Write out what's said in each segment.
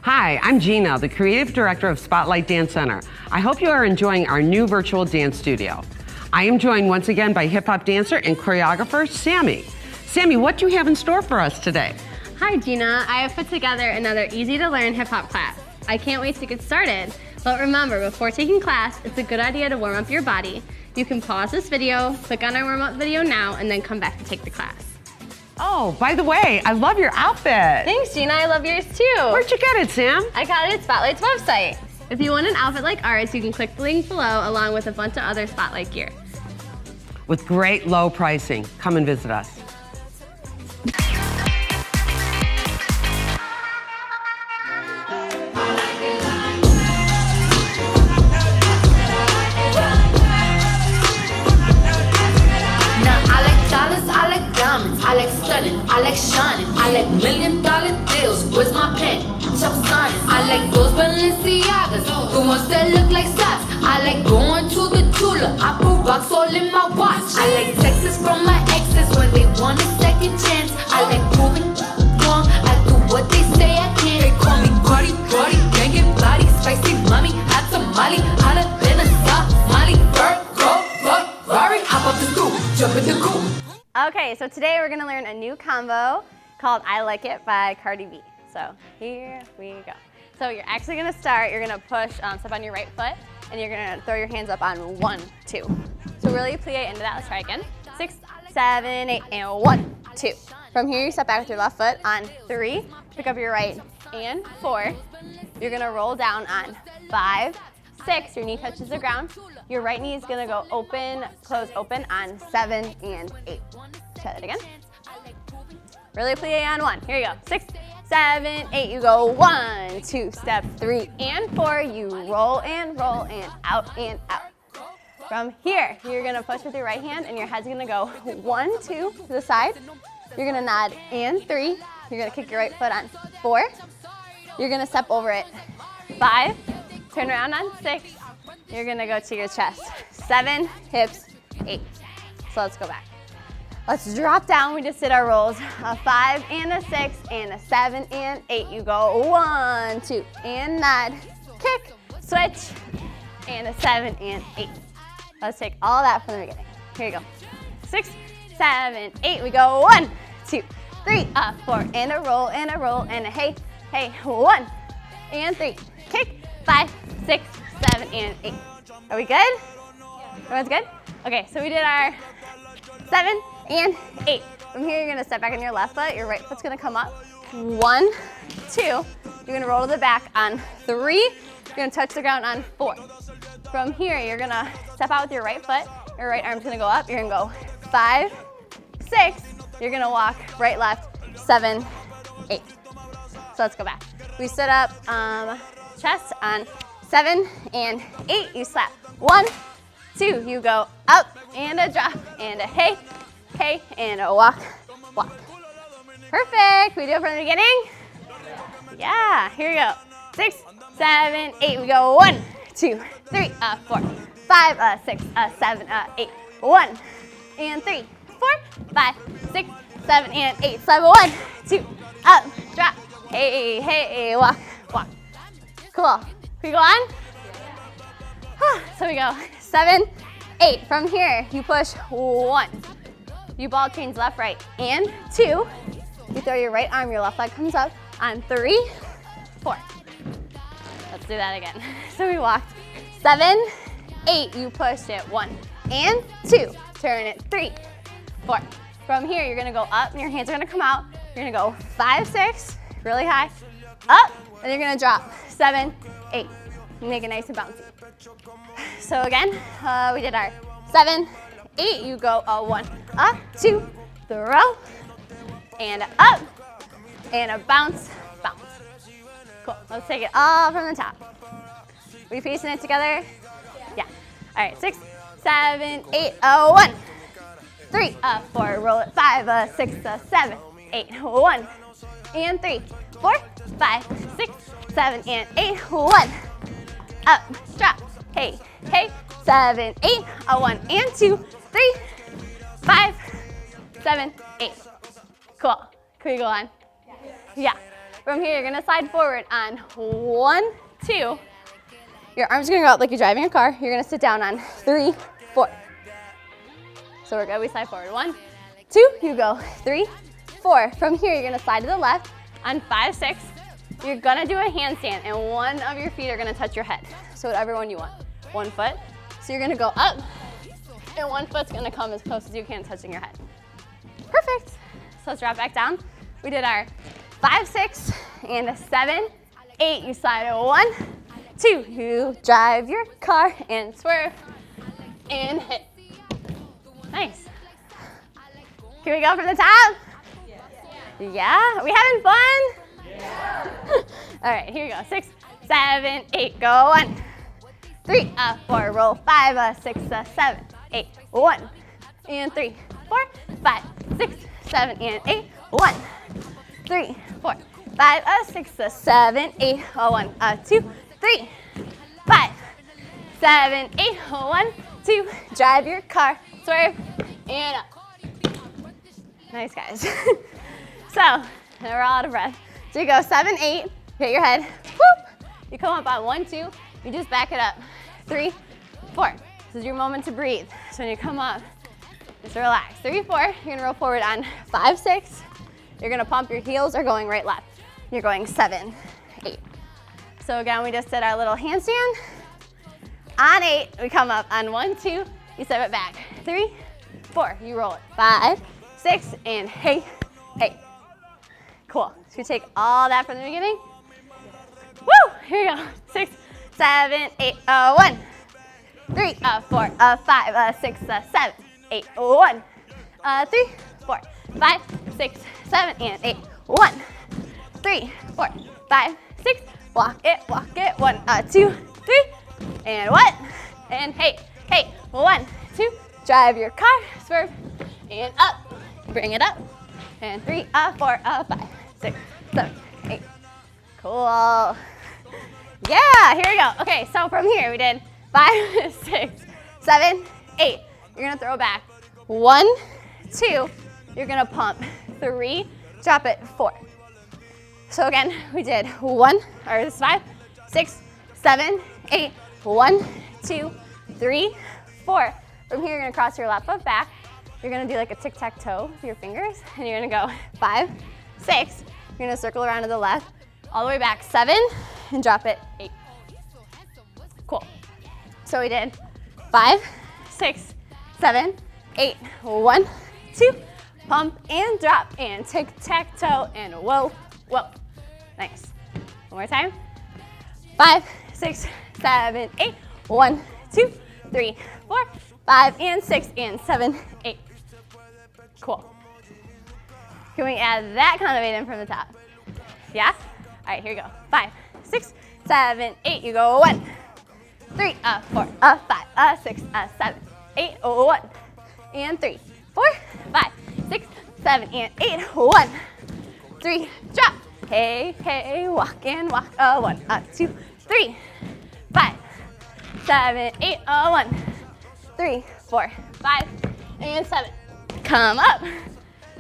Hi, I'm Gina, the Creative Director of Spotlight Dance Center. I hope you are enjoying our new virtual dance studio. I am joined once again by hip-hop dancer and choreographer, Sammy. Sammy, what do you have in store for us today? Hi Gina, I have put together another easy-to-learn hip-hop class. I can't wait to get started. But remember, before taking class, it's a good idea to warm up your body. You can pause this video, click on our warm-up video now, and then come back to take the class. Oh, by the way, I love your outfit. Thanks, Gina. I love yours too. Where'd you get it, Sam? I got it at Spotlight's website. If you want an outfit like ours, you can click the link below along with a bunch of other Spotlight gear. With great low pricing. Come and visit us. I like stunning, I like shining, I like $1 million deals. Where's my pen? Stop signing. I like those Balenciagas, the ones that look like socks. I like going to the Tula, I put rocks all in my watch. I like texts from my exes when they want a second chance. I like proving wrong, I do what they say I can't. They call me Cardi, can't get body, spicy mommy, hot tamale, hotter than a Somali. Ferrari, hop up the scoop, jump in the coupe. Okay, so today we're gonna learn a new combo called I Like It by Cardi B. So here we go. So you're actually gonna start, you're gonna push, step on your right foot, and you're gonna throw your hands up on 1, 2. So really plie into that, let's try again. 6, 7, 8, and 1, 2. From here, you step back with your left foot on 3, pick up your right, and 4. You're gonna roll down on 5, 6, your knee touches the ground. Your right knee is gonna go open, close, open on 7 and 8. Try that again. Really plie on 1. Here you go. 6, 7, 8. You go 1, 2, step 3 and 4. You roll and out and out. From here, you're gonna push with your right hand and your head's gonna go 1, 2 to the side. You're gonna nod and 3. You're gonna kick your right foot on 4. You're gonna step over it 5. Turn around on 6. You're gonna go to your chest. 7, hips, 8. So let's go back. Let's drop down. We just did our rolls. A 5 and a 6 and a 7 and 8. You go 1, 2 and nod, kick, switch, and a 7 and 8. Let's take all that from the beginning. Here you go. 6, 7, 8. We go 1, 2, 3, 4 and a roll and a hey, 1 and 3. Kick, 5, 6, 7, and 8. Are we good? Everyone's good? Okay, so we did our 7 and 8. From here, you're gonna step back on your left foot. Your right foot's gonna come up. 1, 2. You're gonna roll to the back on 3. You're gonna touch the ground on 4. From here, you're gonna step out with your right foot. Your right arm's gonna go up. You're gonna go 5, 6. You're gonna walk right, left, 7, 8. So let's go back. We stood up, chest on 7 and 8, you slap. 1, 2, you go up and a drop and a hey, and a walk. Perfect. We do it from the beginning? Yeah, here we go. 6, 7, 8, we go 1, 2, 3, 4, 5, 6, 7, 8, 1 and 3, 4, 5, 6, 7 and 8. Slap 1, 2, up, drop, hey, walk. Cool. Can we go on? So we go 7, 8. From here, you push 1. You ball change left, right, and 2. You throw your right arm, your left leg comes up on 3, 4. Let's do that again. So we walked 7, 8. You push it 1 and 2. Turn it 3, 4. From here, you're gonna go up and your hands are gonna come out. You're gonna go 5, 6, really high, up, and you're gonna drop 7, 8. Make it nice and bouncy. So again, we did our 7, 8. You go 1, up, 2, throw, and up, and a bounce. Cool. Let's take it all from the top. We piecing it together? Yeah. All right. 6, 7, 8. 1, 3, 4. Roll it. 5, 6, 7, 8. 1 and 3, 4, 5, 6, 7 and 8. 1. Up, drop, hey, 7, 8, 1 and 2, 3, 5, 7, 8. Cool. Can we go on? Yeah. From here, you're gonna slide forward on 1, 2. Your arms are gonna go out like you're driving a car. You're gonna sit down on 3, 4. So we're good, we slide forward. 1, 2, you go 3, 4. From here, you're gonna slide to the left on 5, 6. You're gonna do a handstand and one of your feet are gonna touch your head. So whatever one you want. 1 foot. So you're gonna go up and 1 foot's gonna come as close as you can touching your head. Perfect. So let's drop back down. We did our 5, 6, and a 7, 8. You slide a 1, 2. You drive your car and swerve and hit. Nice. Can we go from the top? Yeah? Are we having fun? Yeah. All right, here we go. 6, 7, 8. Go 1, 3, 4. Roll 5, 6, 7, 8. 1 and 3, 4, 5, 6, 7, and 8. 1, 3, 4, 5, 6, 7, 8. 1, 2, 3, 5, 7, 8. 1, 2. Drive your car, swerve, and up. Nice, guys. So, now we're all out of breath. So you go 7, 8, hit your head, whoop. You come up on 1, 2, you just back it up. 3, 4. This is your moment to breathe. So when you come up, just relax. 3, 4, you're gonna roll forward on 5, 6. You're gonna pump, your heels are going right, left. You're going 7, 8. So again, we just did our little handstand. On 8, we come up on 1, 2, you step it back. 3, 4, you roll it. 5, 6, and hey, hey. Cool. So you take all that from the beginning. Woo! Here we go. 6, 7, 8, 1, 3, 4, 5, 6, 7, 8, 1, 3, 4, 5, 6, 7, and 8. 1, 3, 4, 5, 6. Walk it, 1, 2, 3, and what? And hey, hey, 1, 2. Drive your car, swerve, and up. Bring it up. And 3, 4, 5, 6, 7, 8. Cool. Yeah, here we go. Okay, so from here we did 5, 6, 7, 8. You're gonna throw back. 1, 2. You're gonna pump. 3, drop it. 4. So again, we did 1, or this is 5, 6, 7, 8. 1, 2, 3, 4. From here, you're gonna cross your left foot back. You're gonna do like a tic-tac-toe with your fingers, and you're gonna go 5, 6. You're gonna circle around to the left, all the way back 7, and drop it 8. Cool. So we did 5, 6, 7, 8. 1, 2. Pump and drop and tic-tac-toe and whoa, whoa. Nice. One more time. 5, 6, 7, 8. 1, 2, 3, 4, 5, and 6, and 7, 8. Cool. Can we add that kind of weight in from the top? Yeah? All right, here we go. 5, 6, 7, 8. You go 1, 3, 4, 5, 6, 7, 8. 1, and 3, 4, 5, 6, 7, and 8. 1, 3, drop. Hey, hey, walk and walk. 1, 2, 3, 5, 7, 8. 1, 3, 4, 5, and 7. Come up.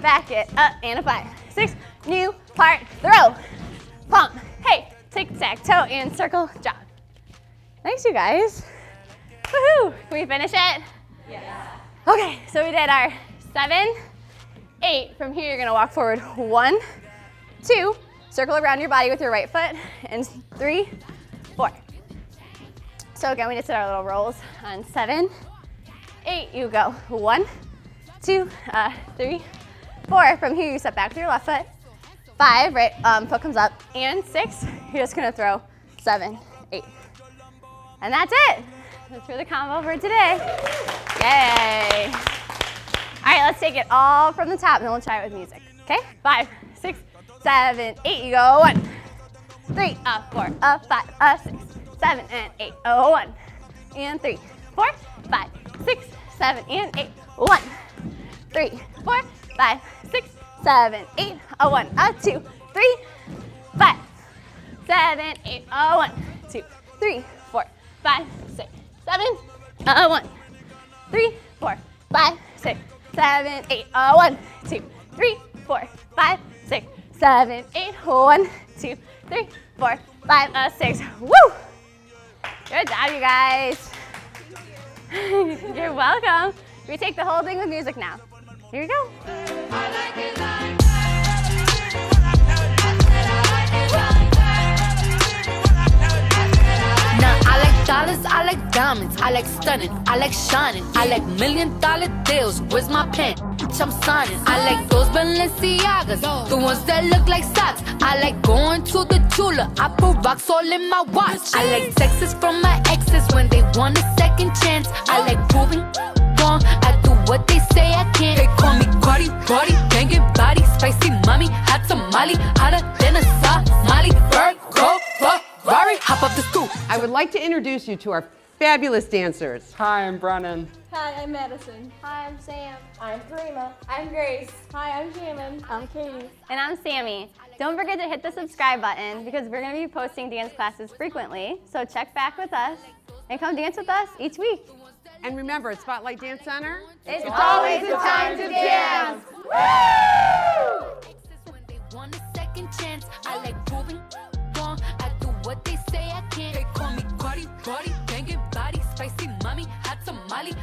Back it up, and a 5, 6. New part, throw. Pump. Hey, tic-tac-toe and circle, drop. Thanks, you guys. Woohoo! Can we finish it? Yeah. Okay, so we did our 7, 8. From here, you're gonna walk forward. 1, 2. Circle around your body with your right foot, and 3, 4. So again, we just did our little rolls on 7, 8. You go 1, 2, 3, 4. From here, you step back with your left foot. 5, right foot comes up, and 6. You're just gonna throw 7, 8. And that's it. That's for the combo for today. Yay. All right, let's take it all from the top, and then we'll try it with music. Okay? 5, 6, 7, 8. You go 1, 3, 4, 5, 6, 7, and 8. 1, and 3, 4, 5, 6, 7, and 8. 1, 3, 4, 5, 6, 7, 8. 1, 2, 3, 5, 7, 8. 1, 2, 3, 4, 5, 6, 7. 1, 3, 4, 5, 6, 7, 8. 1, 2, 3, 4, 5, 6, 7, 8. 1, 2, 3, 4, 5, 6. Woo! Good job, you guys. You're welcome. We take the whole thing with music now. Here we go. Now I like dollars, I like diamonds, I like stunning, I like shining, I like $1,000,000 deals. Where's my pen? I'm signing. I like those Balenciagas, the ones that look like socks. I like going to the Tula. I put rocks all in my watch. I like texts from my exes when they want a second chance. I like proving wrong. I do what they say I can't. They call me Cardi, banging body, spicy mommy, hot tamale, hotter than a Somali. Bird, go, Ferrari, hop up the stoop. I would like to introduce you to our fabulous dancers. Hi, I'm Brennan. Hi, I'm Madison. Hi, I'm Sam. I'm Karima. I'm Grace. Hi, I'm Shannon. I'm Katie. And I'm Sammy. Don't forget to hit the subscribe button because we're going to be posting dance classes frequently. So check back with us and come dance with us each week. And remember, at Spotlight Dance Center, It's always the time to dance. When they want a second chance, I like proving wrong. I do what they say I can't. They call me Cardi, banging body, spicy mommy, hot tamale.